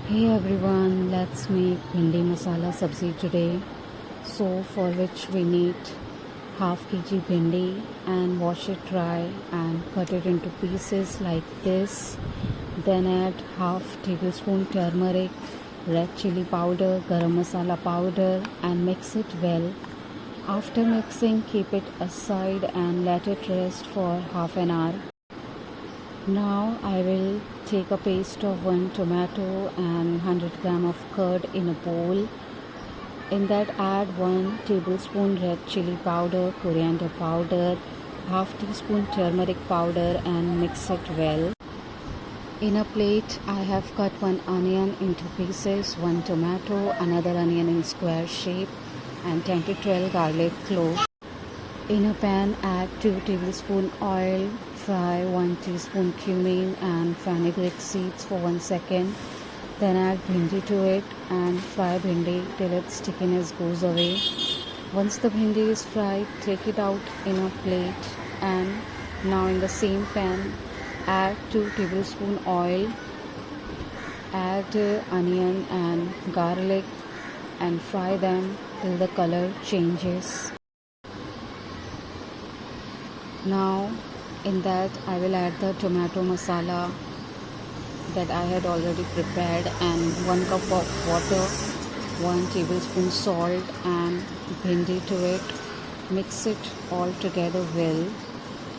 Hey everyone, let's make Bhindi Masala Sabzi today. So for which we need half kg bhindi and wash it dry and cut it into pieces like this. Then add half tablespoon turmeric, red chili powder, garam masala powder and mix it well. After mixing, keep it aside and let it rest for half an hour. Now I will take a paste of 1 tomato and 100 gram of curd in a bowl. In that add 1 tablespoon red chili powder, coriander powder, half teaspoon turmeric powder and mix it well. In a plate I have cut 1 onion into pieces, 1 tomato, another onion in square shape and 10 to 12 garlic cloves. In a pan add 2 tablespoon oil. Fry 1 teaspoon cumin and fenugreek seeds for 1 second. Then add bhindi to it and fry bhindi till its stickiness goes away. Once the bhindi is fried, take it out in a plate and now in the same pan add 2 tablespoon oil. Add onion and garlic and fry them till the color changes. Now in that I will add the tomato masala that I had already prepared and 1 cup of water, 1 tablespoon salt and bhindi to it. Mix it all together well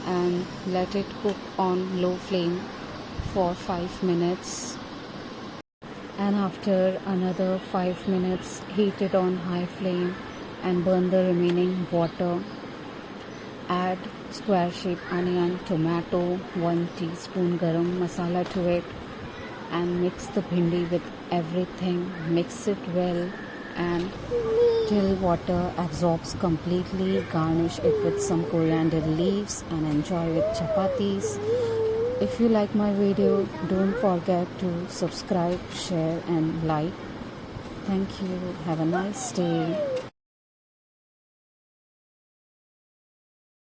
and let it cook on low flame for 5 minutes. And after another 5 minutes, heat it on high flame and burn the remaining water. Add square shaped onion, tomato, 1 teaspoon garam masala to it and mix the bhindi with everything. Mix it well and till water absorbs completely. Garnish it with some coriander leaves and enjoy with chapatis. If you like my video, don't forget to subscribe, share and like. Thank you. Have a nice day.